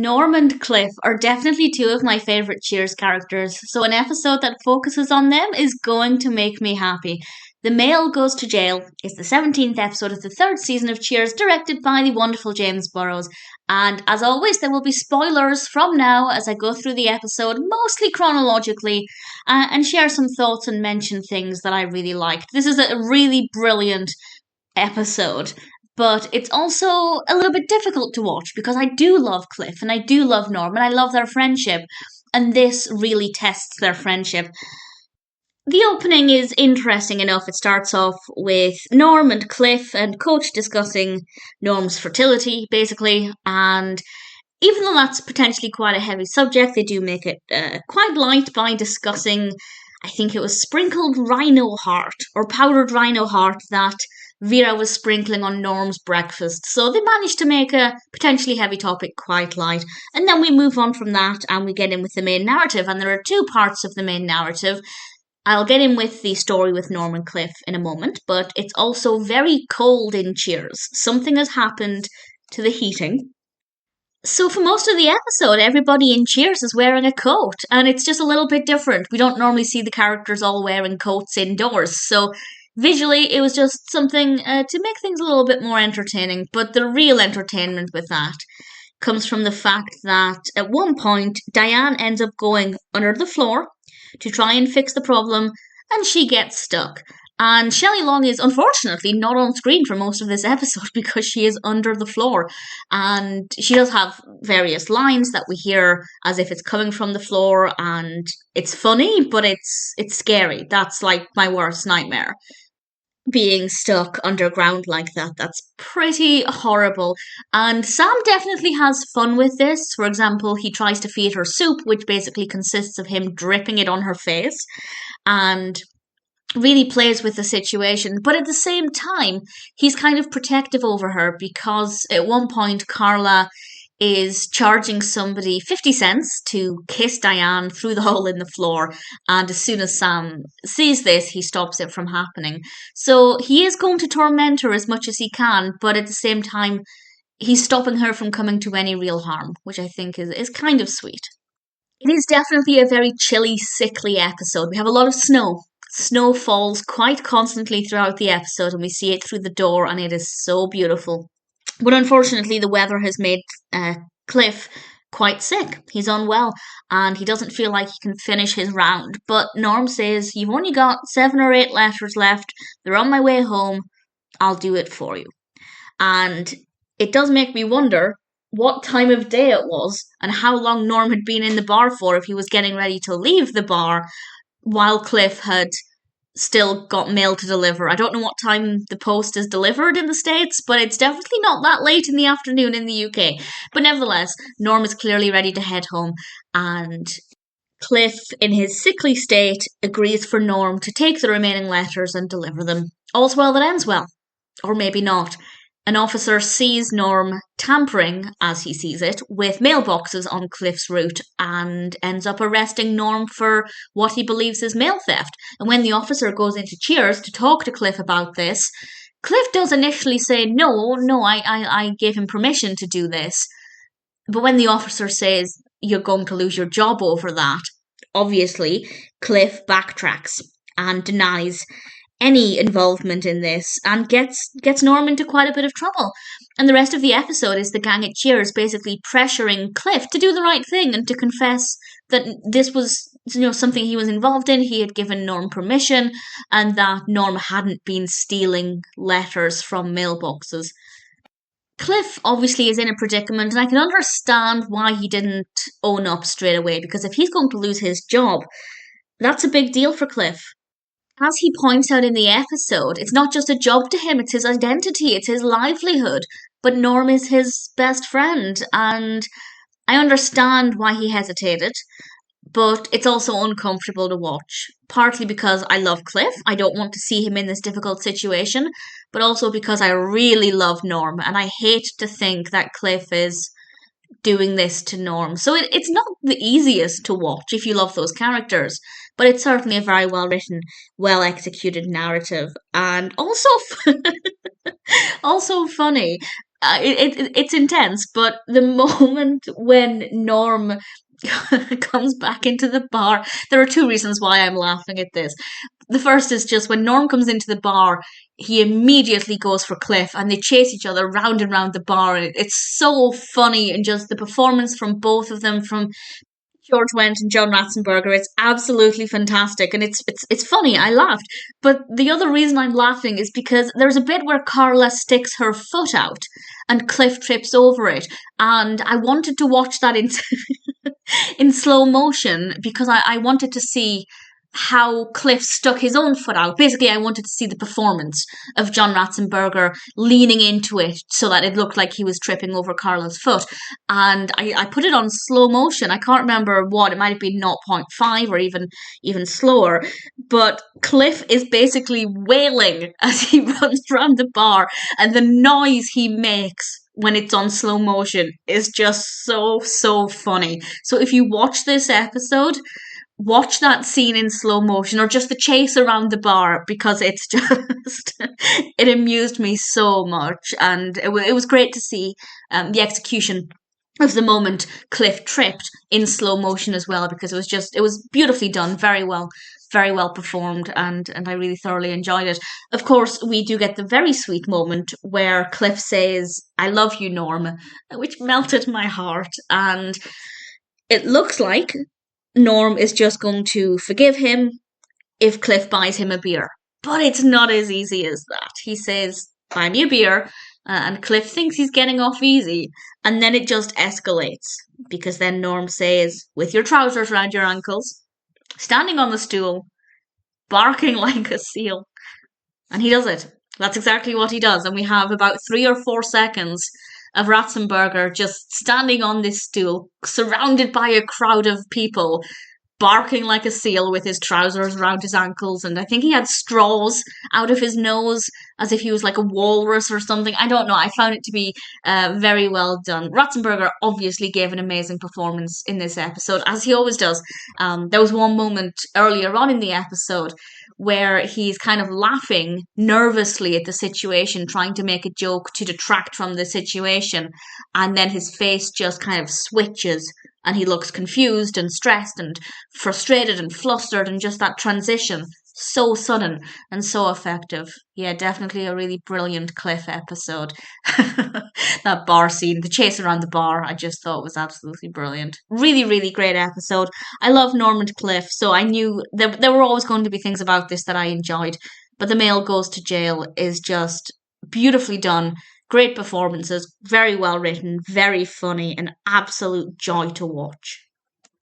Norm and Cliff are definitely two of my favourite Cheers characters, so an episode that focuses on them is going to make me happy. The Male Goes to Jail is the 17th episode of the third season of Cheers, directed by the wonderful James Burrows. And as always, there will be spoilers from now as I go through the episode, mostly chronologically, and share some thoughts and mention things that I really liked. This is a really brilliant episode, but it's also a little bit difficult to watch because I do love Cliff and I do love Norm and I love their friendship, and this really tests their friendship. The opening is interesting enough. It starts off with Norm and Cliff and Coach discussing Norm's fertility, basically, and even though that's potentially quite a heavy subject, they do make it quite light by discussing, I think it was sprinkled rhino heart or powdered rhino heart that Vera was sprinkling on Norm's breakfast. So they managed to make a potentially heavy topic quite light. And then we move on from that and we get in with the main narrative. And there are two parts of the main narrative. I'll get in with the story with Norm and Cliff in a moment, but it's also very cold in Cheers. Something has happened to the heating. So for most of the episode, everybody in Cheers is wearing a coat, and it's just a little bit different. We don't normally see the characters all wearing coats indoors, so visually it was just something to make things a little bit more entertaining. But the real entertainment with that comes from the fact that at one point, Diane ends up going under the floor to try and fix the problem, and she gets stuck. And Shelley Long is unfortunately not on screen for most of this episode because she is under the floor. And she does have various lines that we hear as if it's coming from the floor, and it's funny, but it's scary. That's like my worst nightmare. Being stuck underground like that. That's pretty horrible. And Sam definitely has fun with this. For example, he tries to feed her soup, which basically consists of him dripping it on her face, and really plays with the situation. But at the same time, he's kind of protective over her because at one point, Carla is charging somebody 50 cents to kiss Diane through the hole in the floor, and as soon as Sam sees this, he stops it from happening. So he is going to torment her as much as he can, but at the same time, he's stopping her from coming to any real harm, which I think is kind of sweet. It is definitely a very chilly, sickly episode. We have a lot of snow. Snow falls quite constantly throughout the episode, and we see it through the door, and it is so beautiful. But unfortunately, the weather has made Cliff quite sick. He's unwell, and he doesn't feel like he can finish his round. But Norm says, "You've only got 7 or 8 letters left. They're on my way home. I'll do it for you." And it does make me wonder what time of day it was and how long Norm had been in the bar for if he was getting ready to leave the bar while Cliff had still got mail to deliver. I don't know what time the post is delivered in the States, but it's definitely not that late in the afternoon in the UK. But nevertheless, Norm is clearly ready to head home, and Cliff, in his sickly state, agrees for Norm to take the remaining letters and deliver them. All's well that ends well. Or maybe not. An officer sees Norm tampering, as he sees it, with mailboxes on Cliff's route and ends up arresting Norm for what he believes is mail theft. And when the officer goes into Cheers to talk to Cliff about this, Cliff does initially say, no, I gave him permission to do this. But when the officer says, you're going to lose your job over that, obviously, Cliff backtracks and denies any involvement in this and gets Norm into quite a bit of trouble. And the rest of the episode is the gang at Cheers basically pressuring Cliff to do the right thing and to confess that this was something he was involved in. He had given Norm permission, and that Norm hadn't been stealing letters from mailboxes. Cliff obviously is in a predicament, and I can understand why he didn't own up straight away, because if he's going to lose his job, that's a big deal for Cliff. As he points out in the episode, it's not just a job to him, it's his identity, it's his livelihood. But Norm is his best friend, and I understand why he hesitated, but it's also uncomfortable to watch. Partly because I love Cliff, I don't want to see him in this difficult situation, but also because I really love Norm, and I hate to think that Cliff is doing this to Norm. So it's not the easiest to watch if you love those characters, but it's certainly a very well written, well executed narrative, and also also funny. it's intense, but the moment when Norm comes back into the bar, there are two reasons why I'm laughing at this. The first is just when Norm comes into the bar, he immediately goes for Cliff, and they chase each other round and round the bar. And it's so funny, and just the performance from both of them, from George Wendt and John Ratzenberger. It's absolutely fantastic, and it's funny. I laughed, but the other reason I'm laughing is because there's a bit where Carla sticks her foot out, and Cliff trips over it, and I wanted to watch that in in slow motion because I wanted to see how Cliff stuck his own foot out. Basically, I wanted to see the performance of John Ratzenberger leaning into it so that it looked like he was tripping over Carla's foot. And I put it on slow motion. I can't remember what, it might have been zero point 0.5 or even slower. But Cliff is basically wailing as he runs around the bar, and the noise he makes when it's on slow motion is just so funny. So if you watch this episode, watch that scene in slow motion, or just the chase around the bar, because it's just it amused me so much, and it was great to see the execution of the moment Cliff tripped in slow motion as well, because it was beautifully done, very well performed, and I really thoroughly enjoyed it. Of course, we do get the very sweet moment where Cliff says, "I love you, Norm," which melted my heart, and it looks like Norm is just going to forgive him if Cliff buys him a beer. But it's not as easy as that. He says, "Buy me a beer," and Cliff thinks he's getting off easy, and then it just escalates, because then Norm says, "With your trousers round your ankles, standing on the stool, barking like a seal." And he does it. That's exactly what he does. And we have about 3 or 4 seconds of Ratzenberger just standing on this stool, surrounded by a crowd of people, barking like a seal with his trousers around his ankles. And I think he had straws out of his nose as if he was like a walrus or something. I don't know. I found it to be very well done. Ratzenberger obviously gave an amazing performance in this episode, as he always does. There was one moment earlier on in the episode where he's kind of laughing nervously at the situation, trying to make a joke to detract from the situation, and then his face just kind of switches and he looks confused and stressed and frustrated and flustered, and just that transition, so sudden and so effective. Yeah, definitely a really brilliant Cliff episode. That bar scene, the chase around the bar, I just thought was absolutely brilliant. Really great episode. I love Norm and Cliff, so I knew there were always going to be things about this that I enjoyed. But The Male Goes to Jail is just beautifully done. Great performances, very well written, very funny, an absolute joy to watch.